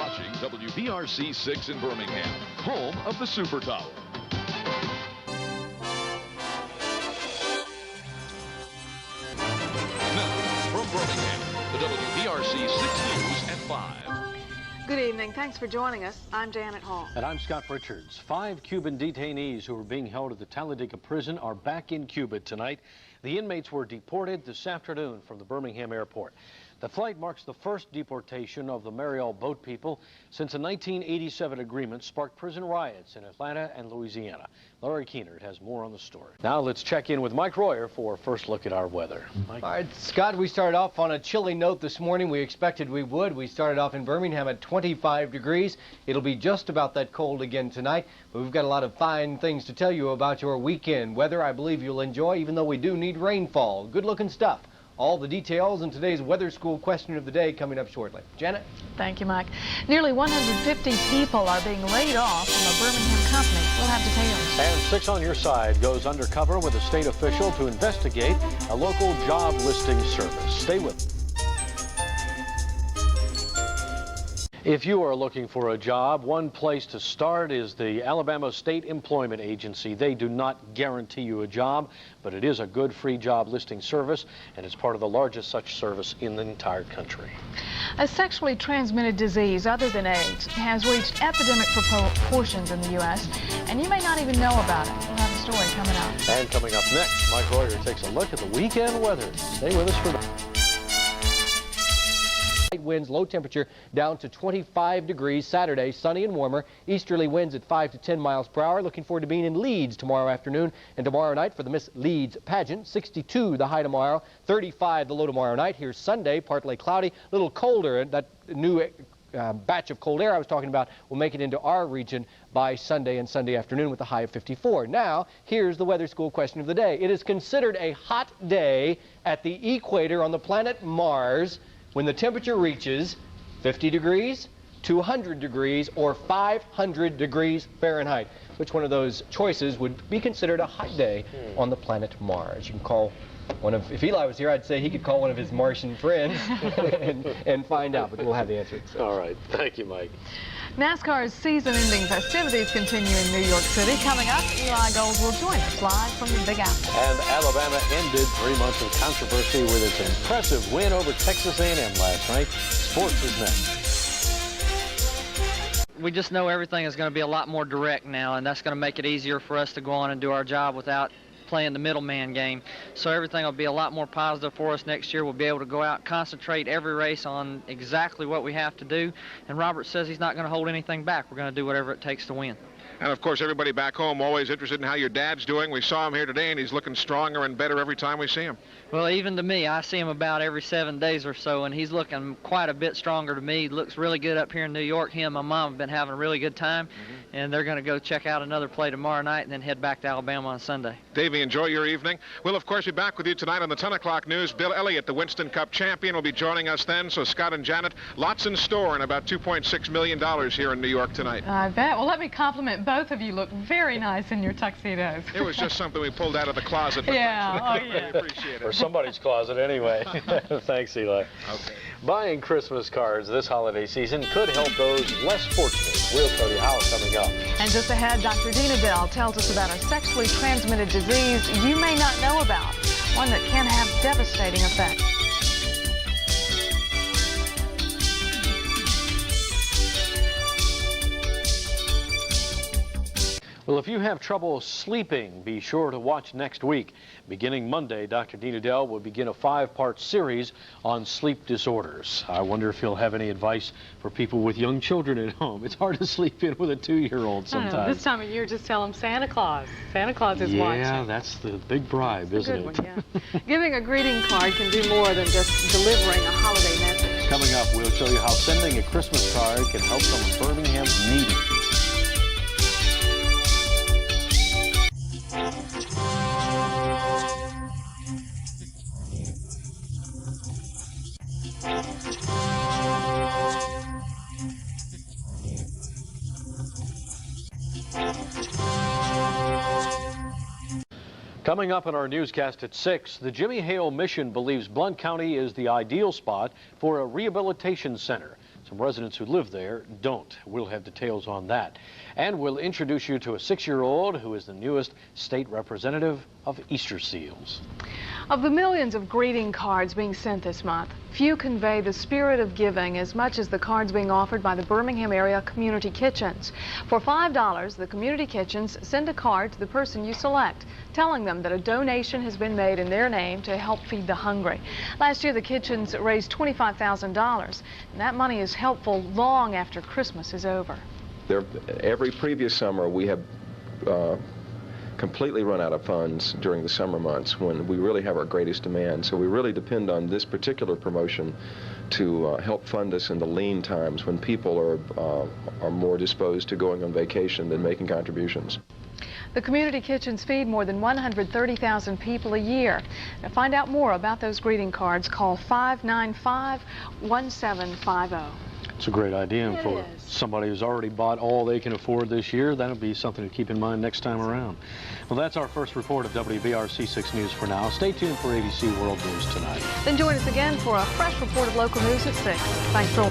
watching WBRC 6 in Birmingham, home of the Super Tower. Now, from Birmingham, the WBRC 6 News at 5. Good evening. Thanks for joining us. I'm Janet Hall. And I'm Scott Richards. 5 Cuban detainees who are being held at the Talladega prison are back in Cuba tonight. The inmates were deported this afternoon from the Birmingham airport. The flight marks the first deportation of the Mariel boat people since a 1987 agreement sparked prison riots in Atlanta and Louisiana. Laurie Keenert has more on the story. Now let's check in with Mike Royer for a first look at our weather. Mike. All right, Scott, we started off on a chilly note this morning. We expected we would. We started off in Birmingham at 25 degrees. It'll be just about that cold again tonight, but we've got a lot of fine things to tell you about your weekend weather. I believe you'll enjoy, even though we do need rainfall. Good-looking stuff. All the details in today's Weather School question of the day coming up shortly. Janet? Thank you, Mike. Nearly 150 people are being laid off from a Birmingham company. We'll have details. And 6 on Your Side goes undercover with a state official to investigate a local job listing service. Stay with us. If you are looking for a job, one place to start is the Alabama State Employment Agency. They do not guarantee you a job, but it is a good free job listing service, and it's part of the largest such service in the entire country. A sexually transmitted disease other than AIDS has reached epidemic proportions in the U.S., and you may not even know about it. We'll have a story coming up. And coming up next, Mike Royer takes a look at the weekend weather. Stay with us for that. Winds, low temperature down to 25 degrees. Saturday, sunny and warmer. Easterly winds at 5 to 10 miles per hour. Looking forward to being in Leeds tomorrow afternoon and tomorrow night for the Miss Leeds pageant. 62 the high tomorrow, 35 the low tomorrow night. Here's Sunday, partly cloudy, a little colder. That new batch of cold air I was talking about will make it into our region by Sunday and Sunday afternoon with a high of 54. Now, here's the Weather School question of the day. It is considered a hot day at the equator on the planet Mars when the temperature reaches 50 degrees, 200 degrees, or 500 degrees Fahrenheit. Which one of those choices would be considered a hot day on the planet Mars? You can call one of, if Eli was here, I'd say he could call one of his Martian friends and find out, but we'll have the answer. All right. Thank you, Mike. NASCAR's season-ending festivities continue in New York City. Coming up, Eli Gold will join us live from the Big Apple. And Alabama ended 3 months of controversy with its impressive win over Texas A&M last night. Sports is next. We just know everything is going to be a lot more direct now, and that's going to make it easier for us to go on and do our job without playing the middleman game. So everything will be a lot more positive for us next year. We'll be able to go out and concentrate every race on exactly what we have to do. And Robert says he's not going to hold anything back. We're going to do whatever it takes to win. And, of course, everybody back home always interested in how your dad's doing. We saw him here today, and he's looking stronger and better every time we see him. Well, even to me, I see him about every 7 days or so, and he's looking quite a bit stronger to me. He looks really good up here in New York. He and my mom have been having a really good time, and they're going to go check out another play tomorrow night and then head back to Alabama on Sunday. Davey, enjoy your evening. We'll, of course, be back with you tonight on the 10 o'clock news. Bill Elliott, the Winston Cup champion, will be joining us then. So, Scott and Janet, lots in store and about $2.6 million here in New York tonight. I bet. Well, let me compliment both of you. Look very nice in your tuxedos. It was just something we pulled out of the closet. Yeah, oh yeah. We appreciate it. Or somebody's closet anyway. Thanks, Eli. Okay. Buying Christmas cards this holiday season could help those less fortunate. We'll tell you how coming up. And just ahead, Dr. Dina Bell tells us about a sexually transmitted disease you may not know about, one that can have devastating effects. Well, if you have trouble sleeping, be sure to watch next week. Beginning Monday, Dr. Dina Dell will begin a 5-part series on sleep disorders. I wonder if he'll have any advice for people with young children at home. It's hard to sleep in with a 2-year-old sometimes. This time of year, just tell them Santa Claus. Santa Claus is watching. Yeah, that's the big bribe, isn't it? Good one, yeah. Giving a greeting card can do more than just delivering a holiday message. Coming up, we'll show you how sending a Christmas card can help some of Birmingham's needy. Coming up in our newscast at 6, the Jimmy Hale Mission believes Blount County is the ideal spot for a rehabilitation center. Some residents who live there don't. We'll have details on that. And we'll introduce you to a 6-year-old who is the newest state representative of Easter seals. Of the millions of greeting cards being sent this month, few convey the spirit of giving as much as the cards being offered by the Birmingham area community kitchens. For $5, the community kitchens send a card to the person you select, telling them that a donation has been made in their name to help feed the hungry. Last year, the kitchens raised $25,000, and that money is helpful long after Christmas is over. Every previous summer, we have completely run out of funds during the summer months when we really have our greatest demand. So we really depend on this particular promotion to help fund us in the lean times when people are more disposed to going on vacation than making contributions. The community kitchens feed more than 130,000 people a year. To find out more about those greeting cards, call 595-1750. It's a great idea, and for somebody who's already bought all they can afford this year, that'll be something to keep in mind next time around. Well, that's our first report of WBRC 6 News for now. Stay tuned for ABC World News tonight. Then join us again for a fresh report of local news at 6. Thanks for